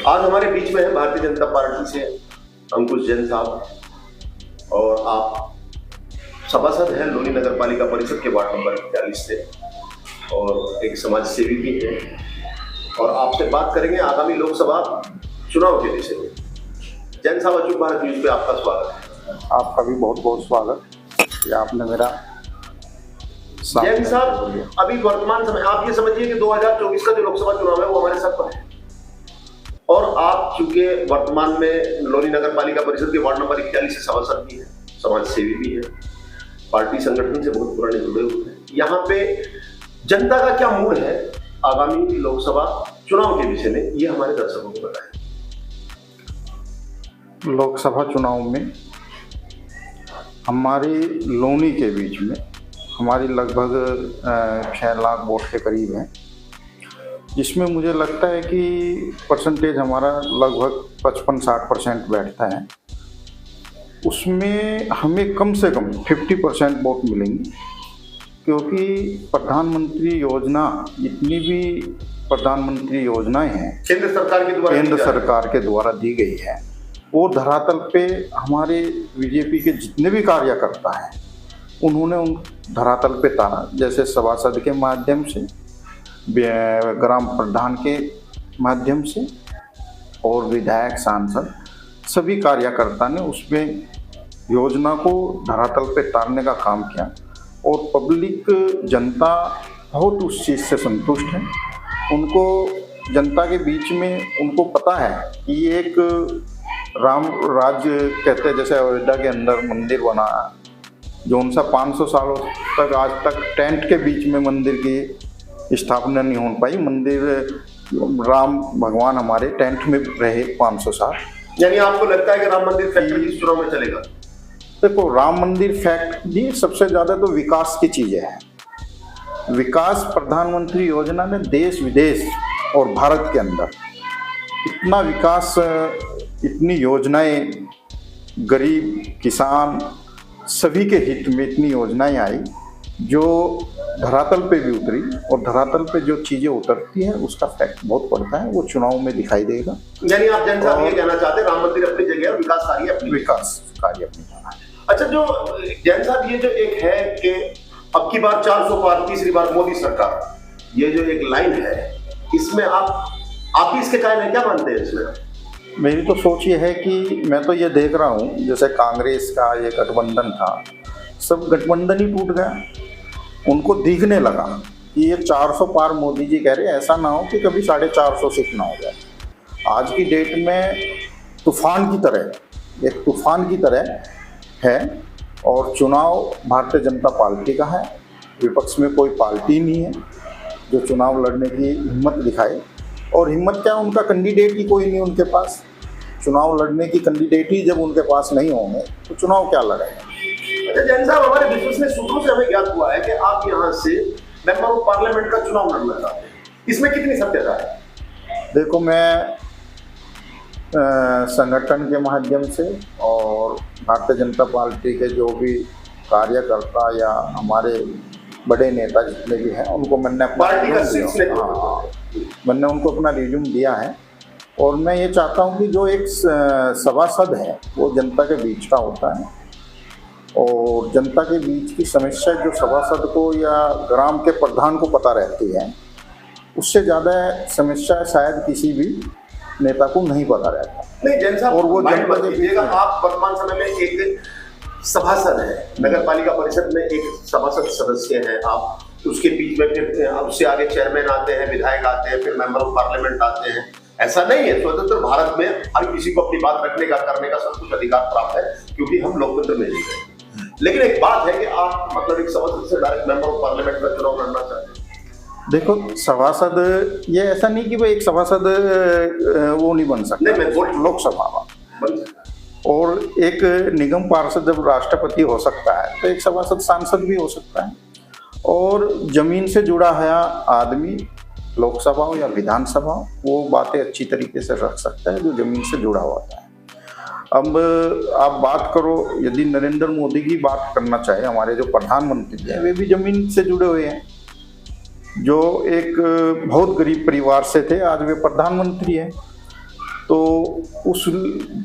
आज हमारे बीच में है भारतीय जनता पार्टी से अंकुश जैन साहब और आप सभासद हैं लोनी नगर पालिका परिषद के वार्ड नंबर 41 से और एक समाज सेवी भी हैं और आपसे बात करेंगे आगामी लोकसभा चुनाव के विषय में। जैन साहब, अचूक भारत न्यूज पे आपका स्वागत है। आपका भी बहुत बहुत स्वागत कि आपने मेरा जैन साहब, अभी वर्तमान समय आप ये समझिए कि 2024 का जो लोकसभा चुनाव है वो हमारे सर पर है और आप चूंकि वर्तमान में लोनी नगर पालिका परिषद के वार्ड नंबर 41 से सभासद भी है, समाज सेवी भी है, पार्टी संगठन से बहुत पुराने जुड़े हुए हैं। यहाँ पे जनता का क्या मूड है आगामी लोकसभा चुनाव के विषय में, ये हमारे दर्शकों को बताएं। लोकसभा चुनाव में हमारी लोनी के बीच में हमारी लगभग 6 लाख वोट के करीब है, जिसमें मुझे लगता है कि परसेंटेज हमारा लगभग 55-60% बैठता है। उसमें हमें कम से कम 50% वोट मिलेंगे, क्योंकि प्रधानमंत्री योजना, जितनी भी प्रधानमंत्री योजनाएं हैं केंद्र सरकार के द्वारा दी गई है, वो धरातल पे हमारे बीजेपी के जितने भी कार्यकर्ता हैं उन्होंने उन धरातल पे तारा, जैसे सभासद के माध्यम से, ग्राम प्रधान के माध्यम से और विधायक सांसद सभी कार्यकर्ता ने उसमें योजना को धरातल पे तारने का काम किया और पब्लिक जनता बहुत उस चीज़ से संतुष्ट है। उनको जनता के बीच में उनको पता है कि ये एक राम राज्य कहते हैं, जैसे अयोध्या के अंदर मंदिर बना जो उनसा 500 सालों तक आज तक टेंट के बीच में मंदिर की स्थापना नहीं हो पाई। मंदिर राम भगवान हमारे टेंट में रहे 500 साल। यानी आपको लगता है कि राम मंदिर फैक्ट्री इस चुनाव में चलेगा? देखो, राम मंदिर फैक्ट्री सबसे ज़्यादा तो विकास की चीज़ें हैं। विकास प्रधानमंत्री योजना ने देश विदेश और भारत के अंदर इतना विकास, इतनी योजनाएं, गरीब किसान सभी के हित में इतनी योजनाएं आई जो धरातल पे भी उतरी, और धरातल पे जो चीज़ें उतरती हैं उसका फैक्ट बहुत पड़ता है, वो चुनाव में दिखाई देगा। यानी आप जैन साहब ये कहना चाहते हैं राम मंदिर अपनी जगह और विकास कार्य अपनी जगह। अच्छा, जो जैन साहब ये जो एक है कि अब की बार 400 पार, तीसरी बार मोदी सरकार, ये जो एक लाइन है, इसमें आप भी इसके कायम हैं, क्या मानते हैं इसमें? मेरी तो सोच ये है कि मैं तो ये देख रहा हूँ, जैसे कांग्रेस का ये गठबंधन था, सब गठबंधन ही टूट गया। उनको दिखने लगा कि ये 400 पार मोदी जी कह रहे हैं, ऐसा ना हो कि कभी 450 सिख ना हो जाए। आज की डेट में तूफान की तरह, एक तूफान की तरह है, और चुनाव भारतीय जनता पार्टी का है। विपक्ष में कोई पार्टी नहीं है जो चुनाव लड़ने की हिम्मत दिखाए, और हिम्मत क्या, उनका कैंडिडेट ही कोई नहीं उनके पास। चुनाव लड़ने की कैंडिडेट ही जब उनके पास नहीं होंगे तो चुनाव क्या लड़ेंगे? अच्छा जैन साहब, हमारे विश्वसनीय सूत्रों से हमें ज्ञात हुआ है कि आप यहाँ से मेंबर ऑफ पार्लियामेंट का चुनाव लड़ना चाहते हैं, इसमें कितनी सत्यता है? देखो, मैं संगठन के माध्यम से और भारतीय जनता पार्टी के जो भी कार्यकर्ता या हमारे बड़े नेता जितने भी हैं उनको मैंने उनको अपना रिज्यूम दिया है, और मैं ये चाहता हूँ कि जो एक सभासद है वो जनता के बीच का होता है, और जनता के बीच की समस्या जो सभासद को या ग्राम के प्रधान को पता रहती है, उससे ज़्यादा समस्या शायद किसी भी नेता को नहीं पता रहता। नहीं जैन साहब, और वो जनता के बीच, आप वर्तमान समय में एक सभासद है, नगर पालिका परिषद में एक सभासद सदस्य है आप, उसके बीच में फिर उससे आगे चेयरमैन आते हैं, विधायक आते हैं, फिर मेंबर ऑफ पार्लियामेंट आते हैं। ऐसा नहीं है, स्वतंत्र भारत में हर किसी को अपनी बात रखने का, करने का सब कुछ अधिकार प्राप्त है, क्योंकि हम लोकतंत्र में जी रहे हैं। लेकिन एक बात है कि आप मतलब एक सभासद से डायरेक्ट मेंबर ऑफ पार्लियामेंट का चुनाव लड़ना चाहते हैं। देखो, सभासद ये ऐसा नहीं कि वो एक सभासद वो नहीं बन सकता, लोकसभा बन, और एक निगम पार्षद जब राष्ट्रपति हो सकता है तो एक सभासद सांसद भी हो सकता है, और जमीन से जुड़ा है आदमी, लोकसभा हो या विधानसभा, वो बातें अच्छी तरीके से रख सकता है जो जमीन से जुड़ा हुआ है। अब आप बात करो, यदि नरेंद्र मोदी की बात करना चाहे, हमारे जो प्रधानमंत्री हैं वे भी जमीन से जुड़े हुए हैं, जो एक बहुत गरीब परिवार से थे, आज वे प्रधानमंत्री हैं। तो उस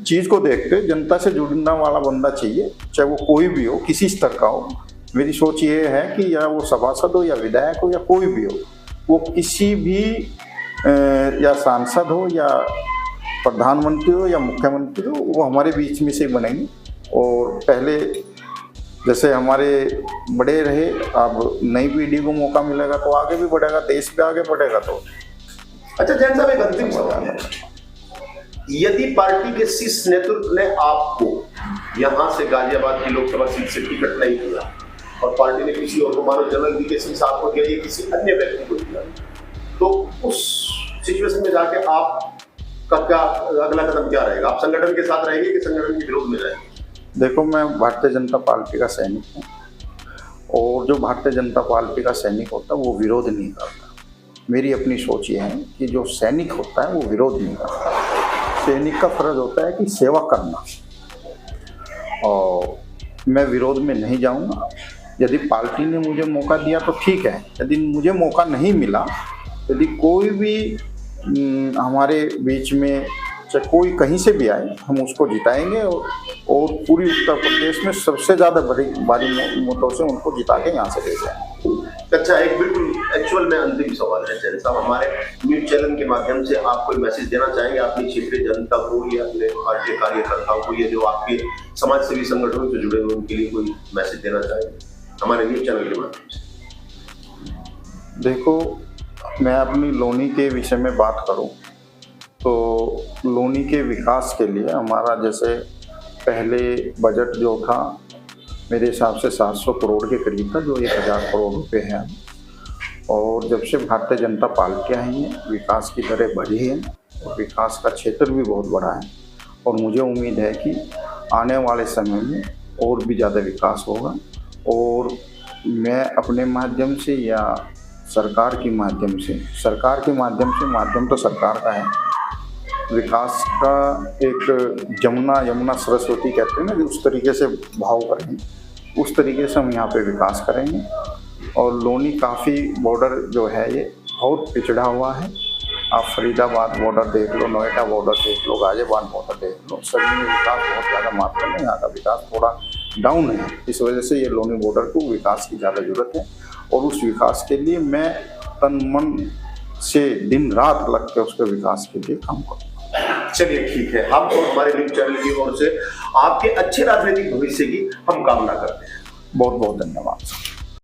चीज़ को देखते जनता से जुड़ने वाला बंदा चाहिए, चाहे वो कोई भी हो, किसी स्तर का हो। मेरी सोच ये है कि या वो सभासद हो या विधायक हो या कोई भी हो, वो किसी भी या सांसद हो या प्रधानमंत्री हो या मुख्यमंत्री हो, वो हमारे बीच में से बनेंगे। और पहले जैसे हमारे बड़े रहे, अब नई पीढ़ी को मौका मिलेगा तो आगे भी बढ़ेगा, देश भी आगे बढ़ेगा। तो अच्छा जैन साहब, एक अंतिम सवाल है, यदि पार्टी के शीर्ष नेतृत्व ने आपको यहाँ से गाजियाबाद की लोकसभा सीट से टिकट नहीं दिया और पार्टी ने किसी और को, मानो जनरल वी के सिंह साहब को दिया या किसी अन्य व्यक्ति को दिया, तो उस सिचुएशन में जाके आपका क्या अगला कदम क्या रहेगा? आप संगठन के साथ रहेंगे कि संगठन के विरोध में रहेंगे? देखो, मैं भारतीय जनता पार्टी का सैनिक हूँ और जो भारतीय जनता पार्टी का सैनिक होता है वो विरोध नहीं करता। मेरी अपनी सोच ये है कि जो सैनिक होता है वो विरोध नहीं करता। सैनिक का फर्ज होता है कि सेवा करना, और मैं विरोध में नहीं जाऊंगा। यदि पार्टी ने मुझे मौका दिया तो ठीक है, यदि मुझे मौका नहीं मिला, यदि कोई भी हमारे बीच में, चाहे कोई कहीं से भी आए, हम उसको जिताएंगे और पूरी उत्तर प्रदेश में सबसे ज़्यादा भारी मतों से उनको जिता के यहाँ से ले जाएंगे। अच्छा, एक बिल्कुल एक्चुअल में अंतिम सवाल है जैन साहब, हमारे न्यूज चैनल के माध्यम से आप कोई मैसेज देना चाहेंगे अपनी क्षेत्रीय जनता को या अपने पार्टी कार्यकर्ताओं को, या जो आपके समाज सेवी संगठनों से जुड़े हुए उनके लिए कोई मैसेज देना चाहेंगे हमारे न्यूज चैनल के माध्यम से? देखो, मैं अपनी लोनी के विषय में बात करूं तो लोनी के विकास के लिए हमारा, जैसे पहले बजट जो था मेरे हिसाब से 700 करोड़ के करीब था, जो 1000 करोड़ रुपए है। और जब से भारतीय जनता पार्टी आई है, विकास की दरें बढ़ी हैं और विकास का क्षेत्र भी बहुत बड़ा है। और मुझे उम्मीद है कि आने वाले समय में और भी ज़्यादा विकास होगा। और मैं अपने माध्यम से या सरकार के माध्यम से, माध्यम तो सरकार का है, विकास का एक यमुना सरस्वती कहते हैं ना, कि उस तरीके से भाव करेंगे, उस तरीके से हम यहाँ पे विकास करेंगे। और लोनी काफ़ी बॉर्डर जो है ये बहुत पिछड़ा हुआ है। आप फरीदाबाद बॉर्डर देख लो, नोएडा बॉर्डर देख लो, गाजियाबाद बॉर्डर देख लो, सभी में विकास बहुत ज़्यादा मात्रा में, यहाँ का विकास थोड़ा डाउन है। इस वजह से ये लोनी बॉर्डर को विकास की ज़्यादा ज़रूरत है। और उस विकास के लिए मैं तन मन से दिन रात लग के उसके विकास के लिए काम करूँगा। चलिए ठीक है, हम और हमारे न्यूज चैनल की ओर से आपके अच्छे राजनीतिक भविष्य की हम कामना करते हैं। बहुत बहुत धन्यवाद।